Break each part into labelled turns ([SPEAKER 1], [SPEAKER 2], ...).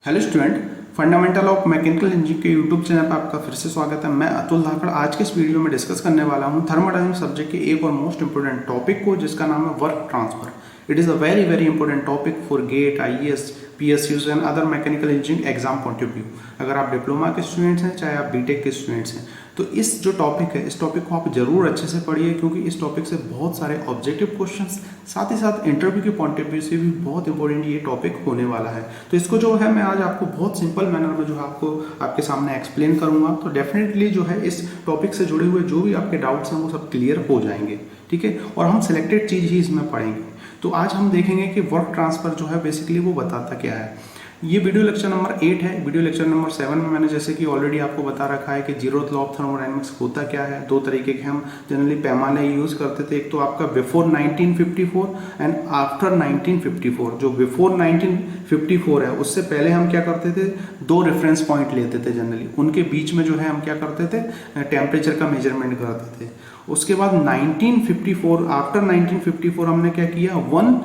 [SPEAKER 1] Hello student, fundamental of mechanical engineering के YouTube channel पर आपका फिर से स्वागत है। मैं अतुल धाकड़ आज के इस वीडियो में डिस्कस करने वाला हूं थर्मोडायनामिक्स सब्जेक्ट के एक और मोस्ट इंपोर्टेंट टॉपिक को, जिसका नाम है work transfer. It is a very very important topic for GATE, IAS, PSUs and other mechanical engineering exam point of view. अगर आप डिप्लोमा के स्टूडेंट्स हैं, चाहे आप बीटेक के स्टूडेंट्स हैं, तो इस जो टॉपिक है, इस टॉपिक को आप जरूर अच्छे से पढ़िए, क्योंकि इस टॉपिक से बहुत सारे ऑब्जेक्टिव क्वेश्चंस, साथ ही साथ इंटरव्यू के पॉइंट ऑफ व्यू से भी बहुत इंपॉर्टेंट ये टॉपिक होने वाला है। तो इसको जो है मैं आज आपको बहुत सिंपल मैनर में जो है आपको आपके सामने एक्सप्लेन करूंगा। तो डेफिनेटली जो है इस टॉपिक से जुड़े हुए जो भी आपके डाउट्स हैं वो सब क्लियर हो जाएंगे, ठीक है। और हम सिलेक्टेड चीज़ ही इसमें पढ़ेंगे। तो आज हम देखेंगे कि वर्क ट्रांसफर जो है बेसिकली वो बताता क्या है। ये वीडियो लेक्चर नंबर 8 है। वीडियो लेक्चर नंबर 7 में मैंने जैसे कि ऑलरेडी आपको बता रखा है कि जीरोथ लॉ ऑफ थर्मोडायनामिक्स होता क्या है। दो तरीके के हम जनरली पैमाने यूज करते थे। एक तो आपका बिफोर 1954 एंड आफ्टर 1954। जो बिफोर 1954 है उससे पहले हम क्या करते थे, दो रेफरेंस पॉइंट लेते थे जनरली, उनके बीच में जो है हम क्या करते थे, टेम्परेचर का मेजरमेंट करते थे। उसके बाद 1954, आफ्टर 1954 हमने क्या किया, one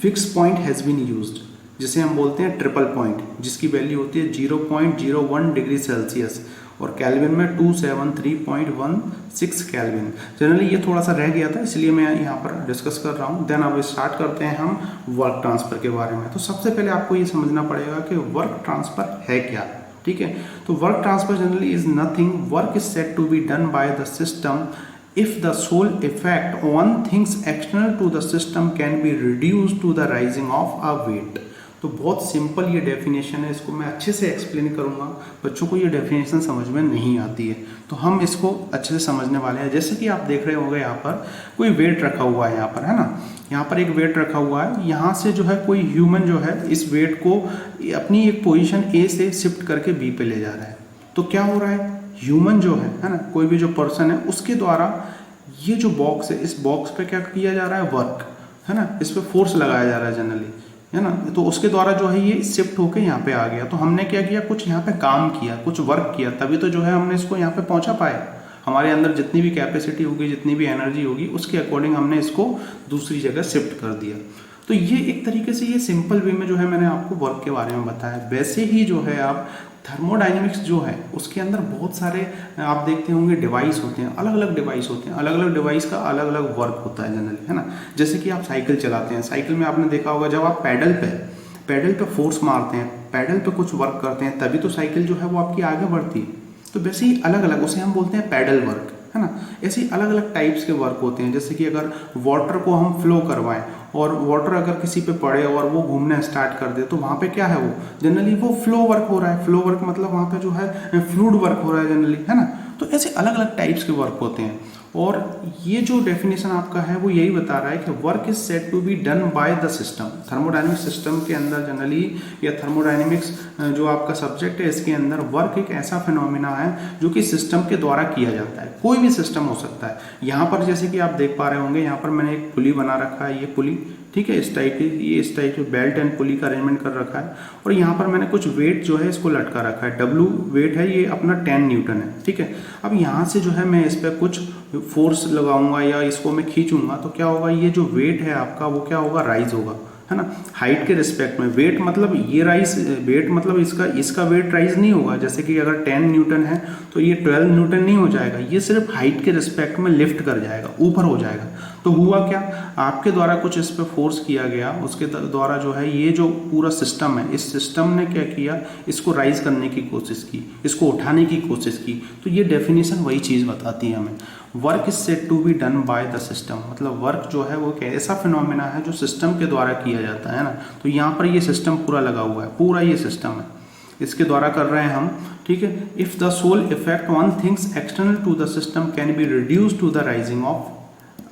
[SPEAKER 1] fix point has been used, जिसे हम बोलते हैं ट्रिपल पॉइंट, जिसकी वैल्यू होती है 0.01 डिग्री सेल्सियस और कैल्विन में 273.16 कैल्विन। जनरली ये थोड़ा सा रह गया था, इसलिए मैं यहाँ पर डिस्कस कर रहा हूँ। देन अब स्टार्ट करते हैं हम वर्क ट्रांसफर के बारे में। तो सबसे पहले आपको ये समझना पड़ेगा कि वर्क ट्रांसफर है क्या, ठीक है। तो work transfer generally is nothing, work is said to be done by the system if the sole effect on things external to the system can be reduced to the rising of a weight। तो बहुत simple ये definition है, इसको मैं अच्छे से explain करूंगा। बच्चों को ये डेफिनेशन समझ में नहीं आती है, तो हम इसको अच्छे से समझने वाले हैं। जैसे कि आप देख रहे होंगे यहाँ पर कोई वेट रखा हुआ है, यहाँ पर है ना, यहाँ पर एक वेट रखा हुआ है। यहाँ से जो है कोई ह्यूमन जो है इस वेट को अपनी एक पोजिशन ए से शिफ्ट करके बी पे ले जा रहा है। तो क्या हो रहा है, ह्यूमन जो है ना, कोई भी जो पर्सन है, उसके द्वारा ये जो बॉक्स है, इस बॉक्स पे क्या किया जा रहा है, वर्क है ना, इस पे फोर्स लगाया जा रहा है जनरली, है ना। तो उसके द्वारा जो है ये शिफ्ट होके यहाँ पे आ गया। तो हमने क्या किया, कुछ यहाँ पे काम किया, कुछ वर्क किया, तभी तो जो है हमने इसको यहाँ पे पहुँचा पाए। हमारे अंदर जितनी भी कैपेसिटी होगी, जितनी भी एनर्जी होगी, उसके अकॉर्डिंग हमने इसको दूसरी जगह शिफ्ट कर दिया। तो ये एक तरीके से ये सिंपल वे में जो है मैंने आपको वर्क के बारे में बताया। वैसे ही जो है आप थर्मोडायनेमिक्स जो है उसके अंदर बहुत सारे आप देखते होंगे डिवाइस होते हैं, अलग अलग डिवाइस होते हैं, अलग अलग डिवाइस का अलग अलग वर्क होता है जनरली, है ना। जैसे कि आप साइकिल चलाते हैं, साइकिल में आपने देखा होगा जब आप पैडल पे फोर्स मारते हैं, पैडल पे कुछ वर्क करते हैं, तभी तो साइकिल जो है वो आपकी आगे बढ़ती है। तो वैसे ही अलग अलग, उसे हम बोलते हैं पैडल वर्क, है ना। ऐसे अलग अलग टाइप्स के वर्क होते हैं। जैसे कि अगर वाटर को हम फ्लो करवाएं और वाटर अगर किसी पे पड़े और वो घूमना स्टार्ट कर दे, तो वहाँ पे क्या है, वो जनरली वो फ्लो वर्क हो रहा है। फ्लो वर्क मतलब वहाँ पे जो है फ्लूइड वर्क हो रहा है जनरली, है ना। तो ऐसे अलग अलग टाइप्स के वर्क होते हैं। और ये जो डेफिनेशन आपका है वो यही बता रहा है कि work is said to be done by the system. Thermodynamics system के अंदर जनरली, या थर्मोडायनेमिक्स जो आपका सब्जेक्ट है, इसके अंदर वर्क एक ऐसा फिनोमिना है जो कि सिस्टम के द्वारा किया जाता है। कोई भी सिस्टम हो सकता है। यहाँ पर जैसे कि आप देख पा रहे होंगे, यहाँ पर मैंने एक पुली बना रखा है, ये पुली, ठीक है, इस टाइप की, ये इस टाइप की बेल्ट एंड पुली का अरेंजमेंट कर रखा है। और यहाँ पर मैंने कुछ वेट जो है इसको लटका रखा है। W वेट है, ये अपना 10 न्यूटन है, ठीक है। अब यहाँ से जो है मैं इस पर कुछ फोर्स लगाऊंगा या इसको मैं खींचूंगा, तो क्या होगा, ये जो वेट है आपका वो क्या होगा, राइज होगा, है ना। हाइट के रिस्पेक्ट में वेट मतलब ये राइज, वेट मतलब इसका वेट राइज नहीं होगा। जैसे कि अगर 10 न्यूटन है तो ये 12 न्यूटन नहीं हो जाएगा, ये सिर्फ हाइट के रिस्पेक्ट में लिफ्ट कर जाएगा, ऊपर हो जाएगा। तो हुआ क्या, आपके द्वारा कुछ इस पर फोर्स किया गया, उसके द्वारा जो है ये जो पूरा सिस्टम है, इस सिस्टम ने क्या किया, इसको राइज करने की कोशिश की, इसको उठाने की कोशिश की। तो ये डेफिनेशन वही चीज़ बताती है हमें। Work is said to be done by the system, मतलब वर्क जो है वो ऐसा फिनोमिना है जो सिस्टम के द्वारा किया जाता है ना। तो यहाँ पर ये सिस्टम पूरा लगा हुआ है, पूरा ये सिस्टम है, इसके द्वारा कर रहे हैं हम, ठीक है। If the sole effect on things external to the system can be reduce to the rising of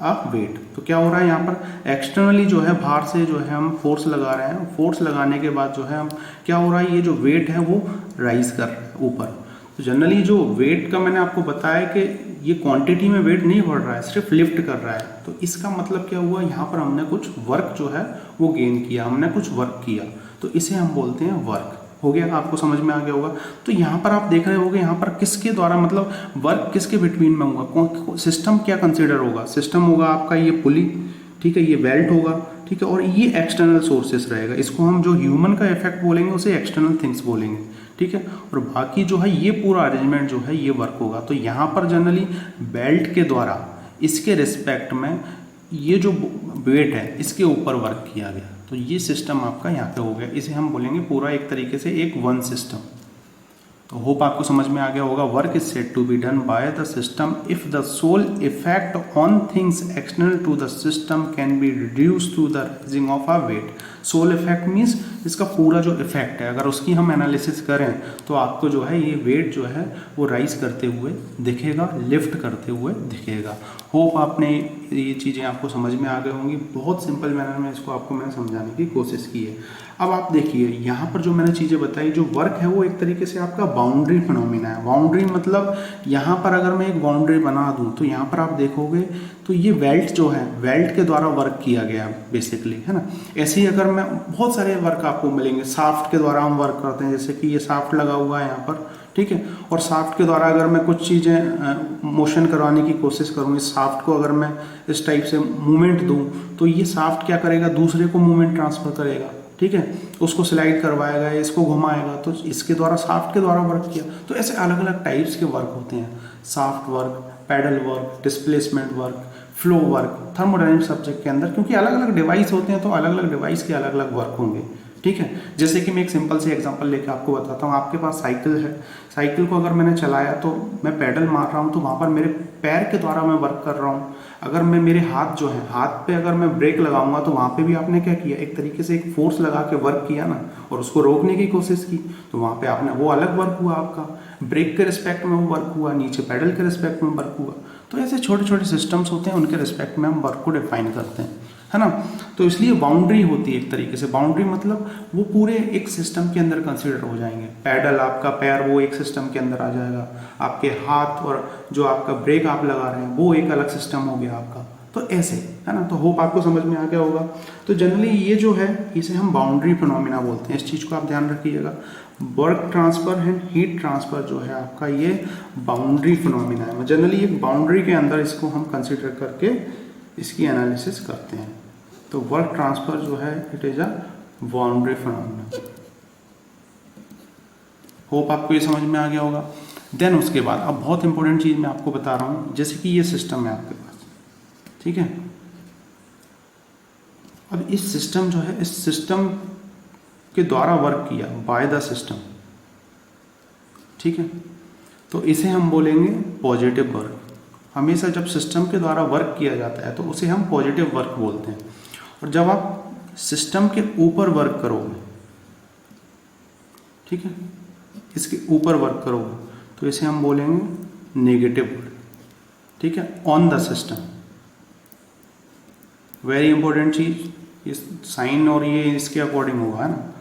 [SPEAKER 1] a weight. तो क्या हो रहा है, यहाँ पर एक्सटर्नली जो है बाहर से जो है हम फोर्स लगा रहे हैं। फोर्स लगाने के बाद जो है हम क्या हो रहा है, ये जो वेट है वो राइज कर रहा है ऊपर। तो जनरली जो वेट का मैंने आपको बताया कि ये क्वांटिटी में वेट नहीं बढ़ रहा है, सिर्फ लिफ्ट कर रहा है। तो इसका मतलब क्या हुआ, यहाँ पर हमने कुछ वर्क जो है वो गेन किया, हमने कुछ वर्क किया, तो इसे हम बोलते हैं वर्क। हो गया, आपको समझ में आ गया होगा। तो यहाँ पर आप देख रहे होंगे, यहाँ पर किसके द्वारा, मतलब वर्क किसके बिटवीन में होगा, सिस्टम क्या कंसिडर होगा, सिस्टम होगा आपका ये पुली, ठीक है, ये बेल्ट होगा, ठीक है, और ये एक्सटर्नल सोर्सेस रहेगा। इसको हम जो ह्यूमन का इफेक्ट बोलेंगे उसे एक्सटर्नल थिंग्स बोलेंगे, ठीक है। और बाकी जो है ये पूरा अरेंजमेंट जो है ये वर्क होगा। तो यहाँ पर जनरली बेल्ट के द्वारा इसके रिस्पेक्ट में ये जो वेट है इसके ऊपर वर्क किया गया, तो ये सिस्टम आपका यहाँ पे हो गया। इसे हम बोलेंगे पूरा एक तरीके से एक वन सिस्टम। तो होप आपको समझ में आ गया होगा। Work is said to be done by the system if the sole effect on things external to the system can be reduce to the rising of a weight. Sole effect means इसका पूरा जो effect है, अगर उसकी हम analysis करें तो आपको जो है ये वेट जो है वो राइज करते हुए दिखेगा, लिफ्ट करते हुए दिखेगा। होप आपने ये चीज़ें आपको समझ में आ गई होंगी। बहुत सिंपल मैनर में इसको आपको मैंने समझाने की कोशिश की है। अब आप देखिए यहाँ पर जो मैंने चीज़ें बताई, जो वर्क है वो एक तरीके से आपका बाउंड्री फिनोमिना है। बाउंड्री मतलब यहाँ पर अगर मैं एक बाउंड्री बना दूँ तो यहाँ पर आप देखोगे तो ये वेल्ट जो है वेल्ट के द्वारा वर्क किया गया बेसिकली, है ना। ऐसे ही अगर मैं बहुत सारे वर्क आपको मिलेंगे, साफ्ट के द्वारा हम वर्क करते हैं, जैसे कि ये साफ्ट लगा हुआ है यहाँ पर, ठीक है। और साफ्ट के द्वारा अगर मैं कुछ चीज़ें मोशन करवाने की कोशिश करूँ, इस साफ्ट को अगर मैं इस टाइप से मूवमेंट दूँ तो ये साफ्ट क्या करेगा, दूसरे को मूवमेंट ट्रांसफर करेगा, ठीक है। उसको स्लाइड करवाएगा, इसको घुमाएगा, तो इसके द्वारा साफ्ट के द्वारा वर्क किया। तो ऐसे अलग अलग टाइप्स के वर्क होते हैं, shaft work, paddle work, displacement work, flow work, thermodynamic subject के अंदर, क्योंकि अलग अलग डिवाइस होते हैं तो अलग अलग डिवाइस के अलग अलग वर्क होंगे, ठीक है। जैसे कि मैं एक सिंपल से एग्जांपल लेके आपको बताता हूँ। आपके पास साइकिल है, साइकिल को अगर मैंने चलाया तो मैं पैडल मार रहा हूँ तो वहाँ पर मेरे पैर के द्वारा मैं वर्क कर रहा हूँ। अगर मैं मेरे हाथ जो है, हाथ पे अगर मैं ब्रेक लगाऊंगा तो वहाँ पे भी आपने क्या किया, एक तरीके से एक फोर्स लगा के वर्क किया ना, और उसको रोकने की कोशिश की, तो वहाँ पे आपने वो अलग वर्क हुआ आपका। ब्रेक के रिस्पेक्ट में वो वर्क हुआ, नीचे पैडल के रिस्पेक्ट में वर्क हुआ। तो ऐसे छोटे छोटे सिस्टम्स होते हैं, उनके रिस्पेक्ट में हम वर्क को डिफाइन करते हैं, है ना। तो इसलिए बाउंड्री होती है एक तरीके से। बाउंड्री मतलब वो पूरे एक सिस्टम के अंदर कंसीडर हो जाएंगे। पैडल आपका पैर वो एक सिस्टम के अंदर आ जाएगा, आपके हाथ और जो आपका ब्रेक आप लगा रहे हैं वो एक अलग सिस्टम हो गया आपका। तो ऐसे, है ना। तो होप आपको समझ में आ गया होगा। तो जनरली ये जो है इसे हम बाउंड्री फिनोमिना बोलते हैं। इस चीज़ को आप ध्यान रखिएगा। Work transfer and heat transfer जो है आपका ये बाउंड्री फिनोमिना है। जनरली एक बाउंड्री के अंदर इसको हम कंसिडर करके इसकी एनालिसिस करते हैं। तो वर्क ट्रांसफर जो है it is a boundary phenomena. Hope आपको ये समझ में आ गया होगा। देन उसके बाद अब बहुत इंपॉर्टेंट चीज़ मैं आपको बता रहा हूँ, जैसे कि ये सिस्टम है आपके पास, ठीक है। अब इस सिस्टम जो है, इस सिस्टम के द्वारा वर्क किया बाय द सिस्टम, ठीक है। तो इसे हम बोलेंगे पॉजिटिव वर्क। हमेशा जब सिस्टम के द्वारा वर्क किया जाता है तो उसे हम पॉजिटिव वर्क बोलते हैं। और जब आप सिस्टम के ऊपर वर्क करोगे, ठीक है, इसके ऊपर वर्क करोगे तो इसे हम बोलेंगे नेगेटिव वर्क, ठीक है, on the system. Very important चीज, इस साइन और ये इसके अकॉर्डिंग होगा, है ना।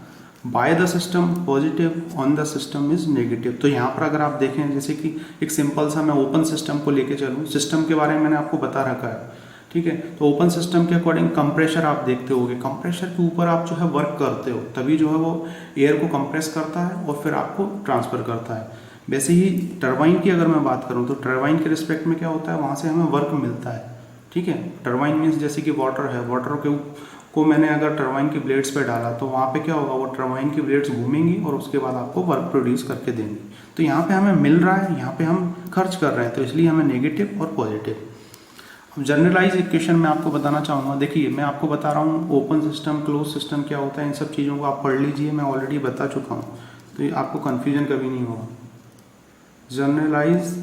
[SPEAKER 1] Bye the system positive, on the system is negative. तो यहाँ पर अगर आप देखें, जैसे कि एक सिंपल सा मैं ओपन सिस्टम को लेके चलूँ, सिस्टम के बारे में मैंने आपको बता रखा है, ठीक है। तो ओपन सिस्टम के अकॉर्डिंग कंप्रेशर आप देखते होगे, कंप्रेशर के ऊपर आप जो है वर्क करते हो तभी जो है वो एयर को कंप्रेस करता है और फिर आपको ट्रांसफर करता है। वैसे ही टरबाइन की अगर मैं बात करूँ तो टरबाइन के रिस्पेक्ट में क्या होता है, वहाँ से हमें वर्क मिलता है, ठीक है। टरबाइन मीन्स जैसे कि वाटर है, वाटर को मैंने अगर टरबाइन की ब्लेड्स पे डाला तो वहाँ पे क्या होगा, वो टरबाइन की ब्लेड्स घूमेंगी और उसके बाद आपको वर्क प्रोड्यूस करके देंगी। तो यहाँ पे हमें मिल रहा है, यहाँ पे हम खर्च कर रहे हैं, तो इसलिए हमें नेगेटिव और पॉजिटिव। अब जनरलाइज इक्वेशन में आपको बताना चाहूँगा। देखिए मैं आपको बता रहा हूँ ओपन सिस्टम, क्लोज सिस्टम क्या होता है, इन सब चीज़ों को आप पढ़ लीजिए, मैं ऑलरेडी बता चुका हूँ, तो ये आपको कन्फ्यूजन कभी नहीं होगा। Generalize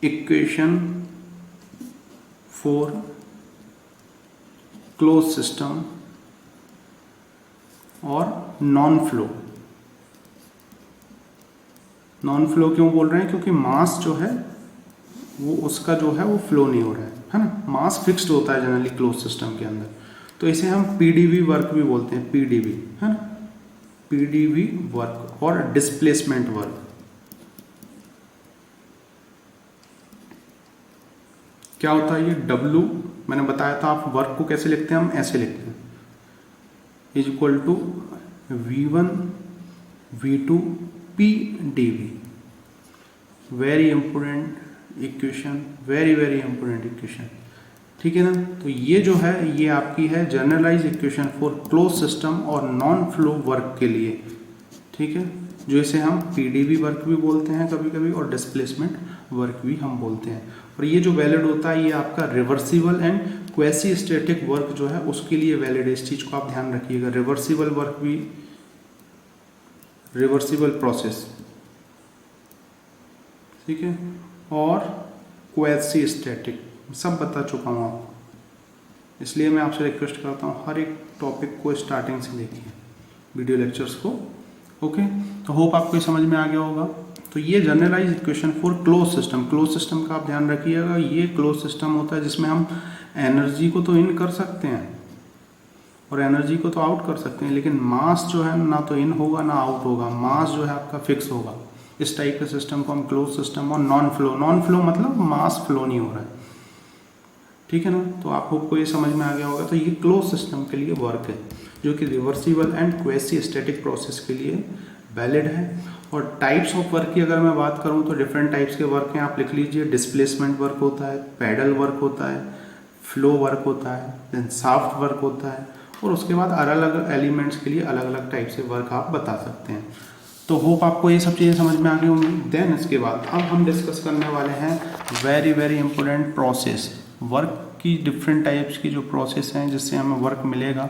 [SPEAKER 1] equation for close system और नॉन फ्लो। नॉन फ्लो क्यों बोल रहे हैं, क्योंकि मास जो है वो उसका जो है वो फ्लो नहीं हो रहा है ना। मास फिक्स्ड होता है जनरली क्लोज सिस्टम के अंदर। तो इसे हम पीडीवी वर्क भी बोलते हैं, पीडीवी, है ना, पीडीवी वर्क और डिस्प्लेसमेंट वर्क। क्या होता है ये डब्लू, मैंने बताया था आप वर्क को कैसे लिखते हैं, हम ऐसे लिखते हैं, is equal to V1 V2 PdV। Very important equation, very important equation. ठीक है ना। तो ये जो है ये आपकी है generalize equation for close system और नॉन फ्लो वर्क के लिए, ठीक है, जो इसे हम पीडीवी वर्क भी बोलते हैं कभी कभी और डिस्प्लेसमेंट वर्क भी हम बोलते हैं। और ये जो वैलिड होता है ये आपका reversible and quasi static work जो है उसके लिए वैलिड है। इस चीज को आप ध्यान रखिएगा, रिवर्सिबल वर्क भी, रिवर्सिबल प्रोसेस, ठीक है, और क्वेसी स्टैटिक सब बता चुका हूँ आपको, इसलिए मैं आपसे रिक्वेस्ट करता हूँ हर एक टॉपिक को स्टार्टिंग से देखिए वीडियो लेक्चर्स को। ओके, तो होप आपको ये समझ में आ गया होगा। तो ये generalize equation for close system, close system का आप ध्यान रखिएगा, ये क्लोज सिस्टम होता है जिसमें हम एनर्जी को तो इन कर सकते हैं और एनर्जी को तो आउट कर सकते हैं, लेकिन मास जो है ना तो इन होगा ना आउट होगा, मास जो है आपका फिक्स होगा। इस टाइप के सिस्टम को हम क्लोज सिस्टम, और नॉन फ्लो, नॉन फ्लो मतलब मास फ्लो नहीं हो रहा है, ठीक है ना। तो आपको ये समझ में आ गया होगा। तो ये क्लोज सिस्टम के लिए वर्क है जो कि reversible and quasi static process के लिए वैलिड है। और टाइप्स ऑफ वर्क की अगर मैं बात करूं तो डिफरेंट टाइप्स के वर्क हैं, आप लिख लीजिए। डिस्प्लेसमेंट वर्क होता है, पैडल वर्क होता है, फ्लो वर्क होता है, देन शाफ्ट वर्क होता है, और उसके बाद अलग अलग एलिमेंट्स के लिए अलग अलग टाइप से वर्क आप बता सकते हैं। तो होप आपको ये सब चीज़ें समझ में आ गई होंगी। देन इसके बाद अब हम डिस्कस करने वाले हैं very very important process, work की डिफरेंट टाइप्स की जो प्रोसेस हैं जिससे हमें वर्क मिलेगा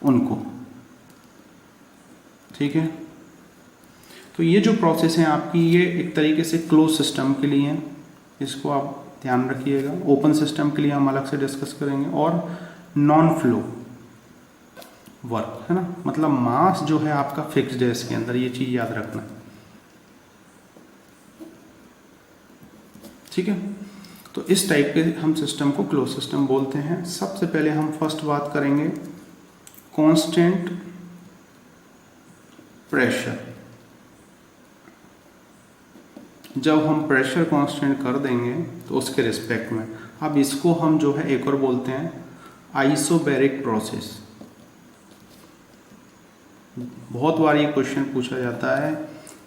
[SPEAKER 1] उनको, ठीक है। तो ये जो प्रोसेस है आपकी, ये एक तरीके से क्लोज सिस्टम के लिए है, इसको आप ध्यान रखिएगा। ओपन सिस्टम के लिए हम अलग से डिस्कस करेंगे। और नॉन फ्लो वर्क है ना, मतलब मास जो है आपका फिक्स्ड है इसके अंदर, ये चीज याद रखना, ठीक है। तो इस टाइप के हम सिस्टम को क्लोज सिस्टम बोलते हैं। सबसे पहले हम फर्स्ट बात करेंगे कांस्टेंट प्रेशर। जब हम प्रेशर कांस्टेंट कर देंगे तो उसके रिस्पेक्ट में, अब इसको हम जो है एक और बोलते हैं आइसोबैरिक प्रोसेस। बहुत बार ये क्वेश्चन पूछा जाता है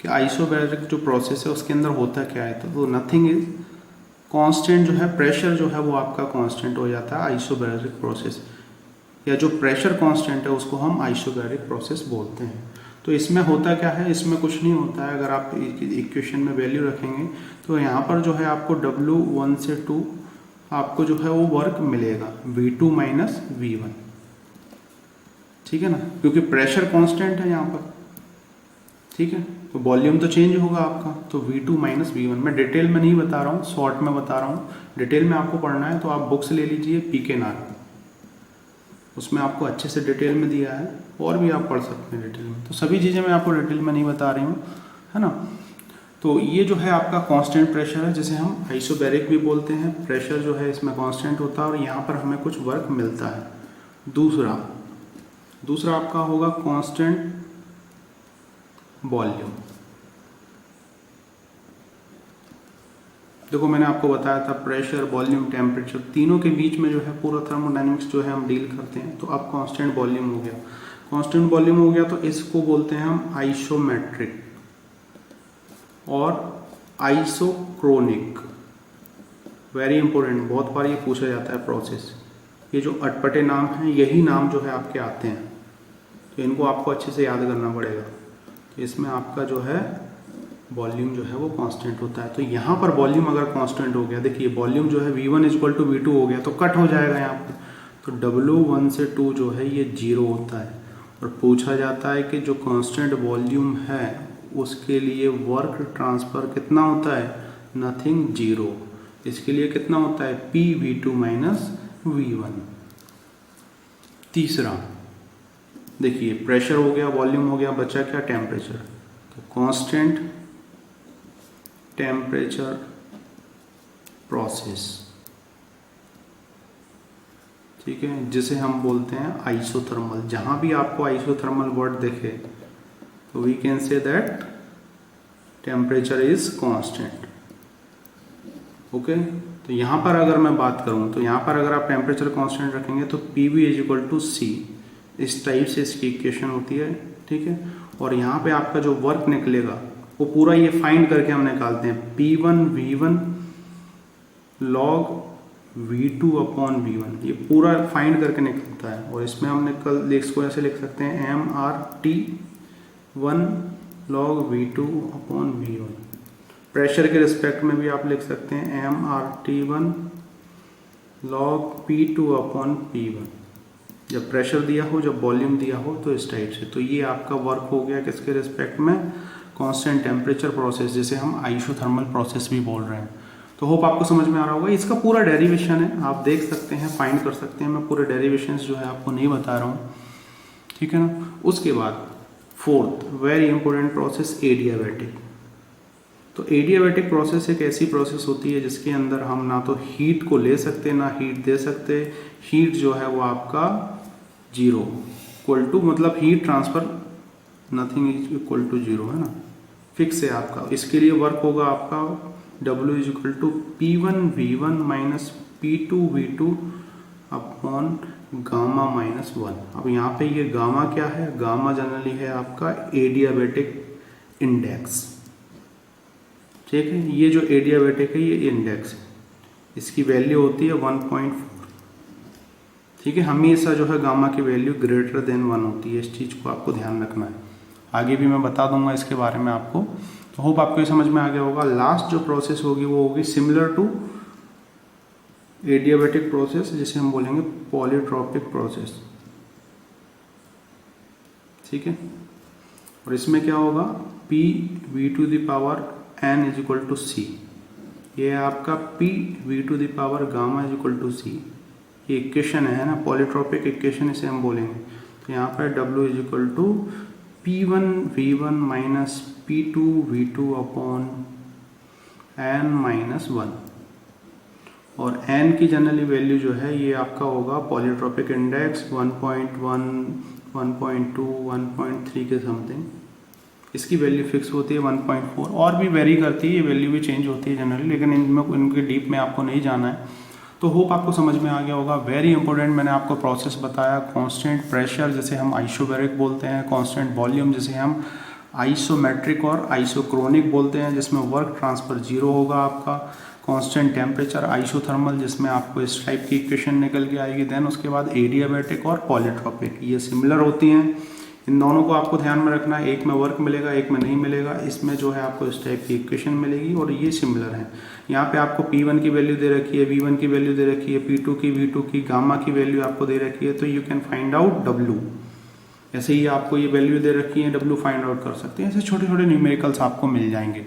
[SPEAKER 1] कि आइसोबैरिक जो प्रोसेस है उसके अंदर होता क्या है, तो नथिंग इज, कांस्टेंट जो है प्रेशर जो है वो आपका कांस्टेंट हो जाता है आइसोबैरिक प्रोसेस, या जो प्रेशर कांस्टेंट है उसको हम आइसोबैरिक प्रोसेस बोलते हैं। तो इसमें होता क्या है, इसमें कुछ नहीं होता है। अगर आप इक्वेशन में वैल्यू रखेंगे तो यहाँ पर जो है आपको W1 से 2 आपको जो है वो वर्क मिलेगा V2 माइनस V1, ठीक है ना, क्योंकि प्रेशर कांस्टेंट है यहाँ पर, ठीक है। तो वॉल्यूम तो चेंज होगा आपका, तो V2 माइनस V1। मैं डिटेल में नहीं बता रहा हूँ, शॉर्ट में बता रहा हूँ। डिटेल में आपको पढ़ना है तो आप बुक्स ले लीजिए PKNR, उसमें आपको अच्छे से डिटेल में दिया है, और भी आप पढ़ सकते हैं डिटेल में। तो सभी चीज़ें मैं आपको डिटेल में नहीं बता रही हूँ, है ना। तो ये जो है आपका कांस्टेंट प्रेशर है, जिसे हम आइसोबैरिक भी बोलते हैं। प्रेशर जो है इसमें कांस्टेंट होता है और यहाँ पर हमें कुछ वर्क मिलता है। दूसरा आपका होगा कांस्टेंट वॉल्यूम। देखो मैंने आपको बताया था प्रेशर, वॉल्यूम, टेम्परेचर, तीनों के बीच में जो है पूरा थर्मोडायनेमिक्स जो है हम डील करते हैं। तो अब कांस्टेंट वॉल्यूम हो गया, कांस्टेंट वॉल्यूम हो गया, तो इसको बोलते हैं हम आइसोमेट्रिक और आइसोक्रोनिक। वेरी इंपॉर्टेंट, बहुत बार ये पूछा जाता है प्रोसेस। ये जो अटपटे नाम हैं यही नाम जो है आपके आते हैं, तो इनको आपको अच्छे से याद करना पड़ेगा। तो इसमें आपका जो है वॉल्यूम जो है वो कांस्टेंट होता है। तो यहाँ पर वॉल्यूम अगर कांस्टेंट हो गया, देखिए वॉल्यूम जो है V1 इक्वल टू V2 हो गया, तो कट हो जाएगा यहाँ पे। तो W1 से 2 जो है ये 0 होता है। और पूछा जाता है कि जो कांस्टेंट वॉल्यूम है उसके लिए वर्क ट्रांसफर कितना होता है, नथिंग, 0। इसके लिए कितना होता है, PV2 माइनस V1। तीसरा देखिए प्रेशर हो गया, वॉल्यूम हो गया, बचा क्या, टेम्परेचर। तो कांस्टेंट टेम्परेचर प्रोसेस, ठीक है, जिसे हम बोलते हैं आइसोथर्मल। जहां भी आपको आइसोथर्मल वर्ड देखे तो we can say that temperature is constant. Okay, तो यहां पर अगर मैं बात करूं तो यहां पर अगर आप टेम्परेचर कांस्टेंट रखेंगे तो PV is equal to C, इस टाइप से इसकी इक्वेशन होती है, ठीक है। और यहाँ पे आपका जो वर्क निकलेगा वो पूरा ये फाइंड करके हम निकालते हैं P1 V1 log V2 upon V1, ये पूरा फाइंड करके निकलता है। और इसमें हमने कल इसको ऐसे लिख सकते हैं mRT1 log V2 upon V1। Pressure के रिस्पेक्ट में भी आप लिख सकते हैं mRT1 log P2 upon P1। जब प्रेशर दिया हो, जब वॉल्यूम दिया हो, तो इस टाइप से। तो ये आपका वर्क हो गया किसके रिस्पेक्ट में, कांस्टेंट टेम्परेचर प्रोसेस, जिसे हम आइसोथर्मल प्रोसेस भी बोल रहे हैं। तो होप आपको समझ में आ रहा होगा। इसका पूरा डेरिवेशन है, आप देख सकते हैं, फाइंड कर सकते हैं। मैं पूरे डेरिवेशन जो है आपको नहीं बता रहा हूँ, ठीक है ना। उसके बाद fourth very important process, adiabatic. तो एडियाबैटिक प्रोसेस एक ऐसी प्रोसेस होती है जिसके अंदर हम ना तो हीट को ले सकते ना हीट दे सकते। हीट जो है वो आपका जीरो इक्वल टू, मतलब heat transfer nothing is equal to zero, है ना, फिक्स है आपका। इसके लिए वर्क होगा आपका W is equal to P1V1 minus P2V2 upon gamma minus 1। अब यहाँ पे ये गामा क्या है, गामा जनरली है आपका एडियाबैटिक इंडेक्स, ठीक है। ये जो एडियाबैटिक है ये इंडेक्स है, इसकी वैल्यू होती है 1.4, ठीक है। हमेशा जो है गामा की वैल्यू ग्रेटर देन 1 होती है, इस चीज़ को आपको ध्यान रखना है। आगे भी मैं बता दूंगा इसके बारे में आपको। तो होप आपको ये समझ में आ गया होगा। लास्ट जो प्रोसेस होगी वो होगी सिमिलर टू एडियाबैटिक प्रोसेस, जिसे हम बोलेंगे पॉलीट्रॉपिक प्रोसेस, ठीक है। और इसमें क्या होगा, PV⁴ is equal to C। ये है आपका PV⁴ gamma is equal to C। ये इक्वेशन है ना, पॉलीट्रॉपिक इक्वेशन इसे हम बोलेंगे। तो यहाँ पर W is equal to P1V1 minus P2V2 upon n-1। और n की जनरली वैल्यू जो है ये आपका होगा पॉलीट्रॉपिक इंडेक्स 1.1, 1.2, 1.3 के समथिंग। इसकी वैल्यू फिक्स होती है 1.4, और भी वेरी करती है, ये वैल्यू भी चेंज होती है जनरली, लेकिन इनके डीप में आपको नहीं जाना है। तो होप आपको समझ में आ गया होगा। वेरी इंपॉर्टेंट मैंने आपको प्रोसेस बताया। कांस्टेंट प्रेशर जिसे हम आइसोबैरिक बोलते हैं, कांस्टेंट वॉल्यूम जिसे हम आइसोमेट्रिक और आइसोक्रोनिक बोलते हैं, जिसमें वर्क ट्रांसफर जीरो होगा आपका। कांस्टेंट टेम्परेचर आइसोथर्मल, जिसमें आपको इस टाइप की इक्वेशन निकल के आएगी। देन उसके बाद एडियाबैटिक और पॉलीट्रॉपिक, ये सिमिलर होती हैं। इन दोनों को आपको ध्यान में रखना है, एक में वर्क मिलेगा, एक में नहीं मिलेगा। इसमें जो है आपको इस टाइप की इक्वेशन मिलेगी और ये सिमिलर है। यहाँ पे आपको P1 की वैल्यू दे रखी है, V1 की वैल्यू दे रखी है, P2 की, V2 की, गामा की वैल्यू आपको दे रखी है। तो you can find out W। ऐसे ही आपको ये वैल्यू दे रखी है, W फाइंड आउट कर सकते हैं। ऐसे छोटे छोटे न्यूमेरिकल्स आपको मिल जाएंगे।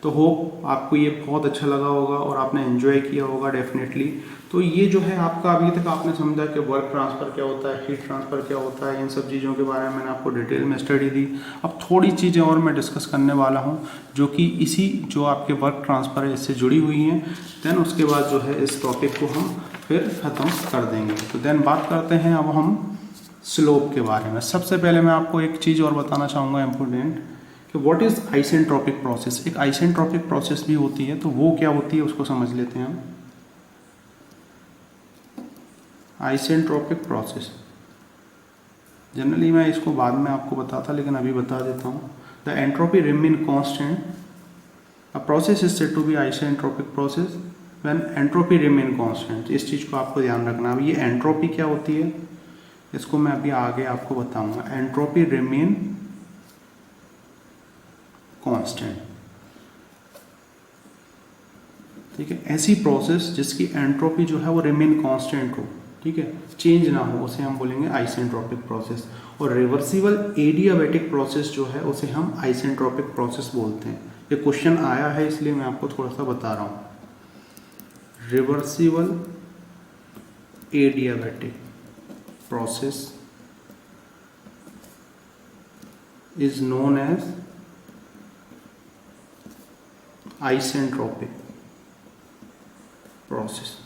[SPEAKER 1] तो होप आपको ये बहुत अच्छा लगा होगा और आपने एंजॉय किया होगा डेफिनेटली। तो ये जो है आपका अभी तक आपने समझा कि वर्क ट्रांसफ़र क्या होता है, हीट ट्रांसफ़र क्या होता है, इन सब चीज़ों के बारे में मैंने आपको डिटेल में स्टडी दी। अब थोड़ी चीज़ें और मैं डिस्कस करने वाला हूँ जो कि इसी जो आपके वर्क ट्रांसफ़र है इससे जुड़ी हुई हैं। देन उसके बाद जो है इस टॉपिक को हम फिर ख़त्म कर देंगे। तो देन बात करते हैं अब हम स्लोप के बारे में। सबसे पहले मैं आपको एक चीज़ और बताना चाहूँगा इम्पोर्टेंट, कि व्हाट इज़ आइसेंट्रोपिक प्रोसेस। एक आइसेंट्रोपिक प्रोसेस भी होती है, तो वो क्या होती है उसको समझ लेते हैं हम। आइसेंट्रोपिक प्रोसेस जनरली मैं इसको बाद में आपको बताता, लेकिन अभी बता देता हूँ। The entropy remain constant, a process is said to be isentropic process when entropy remain constant. इस चीज़ को आपको ध्यान रखना। अब ये एंट्रोपी क्या होती है इसको मैं अभी आगे आपको बताऊंगा। एंट्रोपी रिमेन कांस्टेंट, ठीक है। ऐसी प्रोसेस जिसकी एंट्रोपी जो है वो रिमेन कांस्टेंट हो, ठीक है, चेंज ना हो, उसे हम बोलेंगे आइसेंट्रोपिक प्रोसेस। और रिवर्सिबल एडियाबैटिक प्रोसेस जो है उसे हम आइसेंट्रोपिक प्रोसेस बोलते हैं। ये क्वेश्चन आया है इसलिए मैं आपको थोड़ा सा बता रहा हूँ। Reversible adiabatic process is known as isentropic process,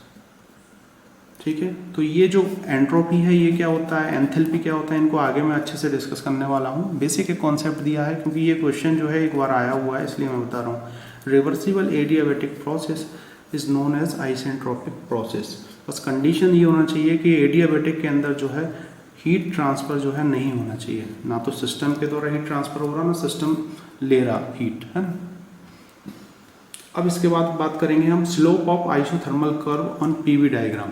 [SPEAKER 1] ठीक है। तो ये जो एंट्रोपी है ये क्या होता है, एंथैल्पी क्या होता है, इनको आगे मैं अच्छे से डिस्कस करने वाला हूँ। बेसिक एक कॉन्सेप्ट दिया है क्योंकि ये क्वेश्चन जो है एक बार आया हुआ है, इसलिए मैं बता रहा हूँ। Reversible adiabatic process is known as isentropic process. बस कंडीशन ये होना चाहिए कि एडियाबैटिक के अंदर जो है हीट ट्रांसफर जो है नहीं होना चाहिए, ना तो सिस्टम के द्वारा हीट ट्रांसफर हो रहा, ना सिस्टम ले रहा हीट, है ना। अब इसके बाद बात करेंगे हम slope of isothermal curve on PV diagram.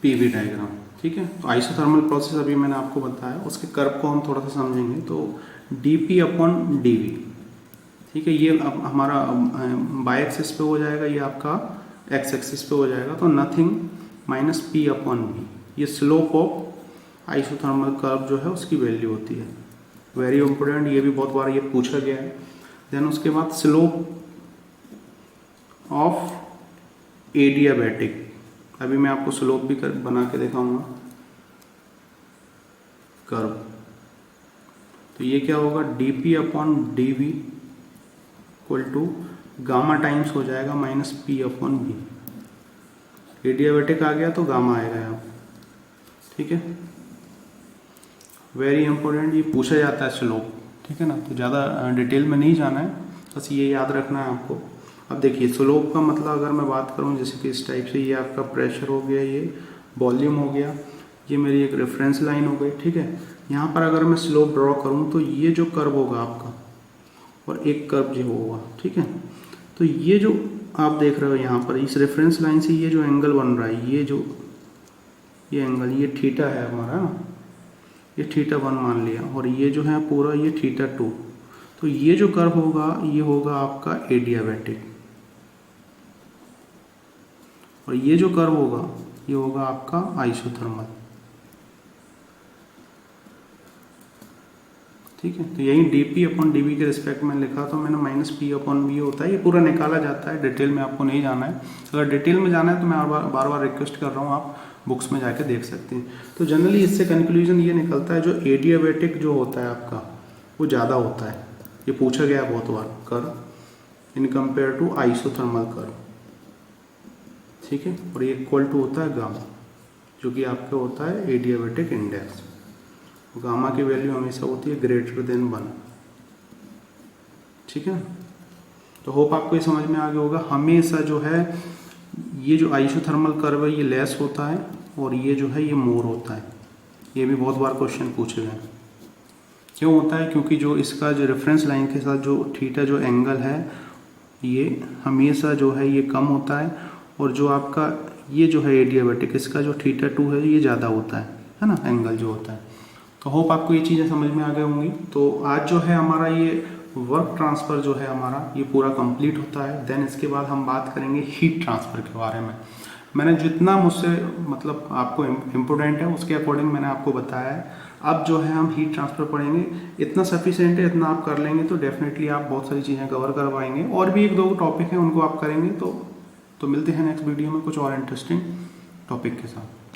[SPEAKER 1] PV diagram, ठीक है। तो आइसोथर्मल प्रोसेस अभी मैंने आपको बताया, उसके कर्व को हम थोड़ा सा समझेंगे। तो dp अपॉन dv, ठीक है, ये अब हमारा बाई एक्सिस पे हो जाएगा, ये आपका एक्स एक्सिस पे हो जाएगा। तो nothing minus P upon V, ये स्लोप ऑफ आइसोथर्मल कर्व जो है उसकी वैल्यू होती है। वेरी इंपॉर्टेंट, ये भी बहुत बार ये पूछा गया है। देन उसके बाद स्लोप ऑफ एडियाबैटिक, अभी मैं आपको स्लोप भी बना के दिखाऊंगा कर्व। तो ये क्या होगा, dp upon dv equal to gamma times हो जाएगा minus p upon v। Adiabatic आ गया तो गामा आएगा यहाँ, ठीक है। वेरी इंपॉर्टेंट, ये पूछा जाता है स्लोप, ठीक है ना। तो ज़्यादा डिटेल में नहीं जाना है, बस ये याद रखना है आपको। अब देखिए स्लोप का मतलब अगर मैं बात करूँ जैसे कि इस टाइप से, ये आपका प्रेशर हो गया, ये वॉल्यूम हो गया, ये मेरी एक रेफरेंस लाइन हो गई, ठीक है। यहाँ पर अगर मैं स्लोप ड्रॉ करूँ तो ये जो कर्व होगा आपका और एक कर्व जो होगा, ठीक है। तो ये जो आप देख रहे हो यहाँ पर इस रेफरेंस लाइन से ये जो एंगल बन रहा है, ये एंगल, ये थीटा है हमारा ना, ये θ1 मान लिया, और ये जो है पूरा ये θ2। तो ये जो कर्व होगा ये होगा आपका एडियाबैटिक, और ये जो कर्व होगा ये होगा आपका आइसोथर्मल, ठीक है। तो यही dp अपॉन dv के रिस्पेक्ट में लिखा, तो मैंने माइनस p अपॉन v होता है, ये पूरा निकाला जाता है। डिटेल में आपको नहीं जाना है, अगर डिटेल में जाना है तो मैं बार बार रिक्वेस्ट कर रहा हूँ, आप बुक्स में जाके देख सकते हैं। तो जनरली इससे कंक्लूजन ये निकलता है, जो एडियाबैटिक जो होता है आपका वो ज़्यादा होता है, ये पूछा गया बहुत बार curve in compare to isothermal curve, ठीक है। और ये इक्वल टू होता है गामा, जो कि आपका होता है एडियाबैटिक इंडेक्स। गामा की वैल्यू हमेशा होती है ग्रेटर देन 1, ठीक है। तो होप आपको ये समझ में आ गया होगा। हमेशा जो है ये जो आइसोथर्मल कर्व है ये लेस होता है, और ये जो है ये मोर होता है। ये भी बहुत बार क्वेश्चन पूछे गए। क्यों होता है, क्योंकि जो इसका जो रेफरेंस लाइन के साथ जो थीटा जो एंगल है ये हमेशा जो है ये कम होता है, और जो आपका ये जो है एडियाबैटिक इसका जो θ2 है ये ज़्यादा होता है ना, एंगल जो होता है। तो होप आपको ये चीज़ें समझ में आ गई होंगी। तो आज जो है हमारा ये वर्क ट्रांसफ़र जो है हमारा ये पूरा कंप्लीट होता है। देन इसके बाद हम बात करेंगे हीट ट्रांसफ़र के बारे में। मैंने जितना मुझसे मतलब आपको इम्पोर्टेंट है उसके अकॉर्डिंग मैंने आपको बताया है। अब जो है हम हीट ट्रांसफ़र पढ़ेंगे, इतना सफिशिएंट है, इतना आप कर लेंगे तो डेफिनेटली आप बहुत सारी चीज़ें कवर कर पाएंगे। और भी एक दो टॉपिक हैं उनको आप करेंगे तो मिलते हैं नेक्स्ट वीडियो में कुछ और इंटरेस्टिंग टॉपिक के साथ।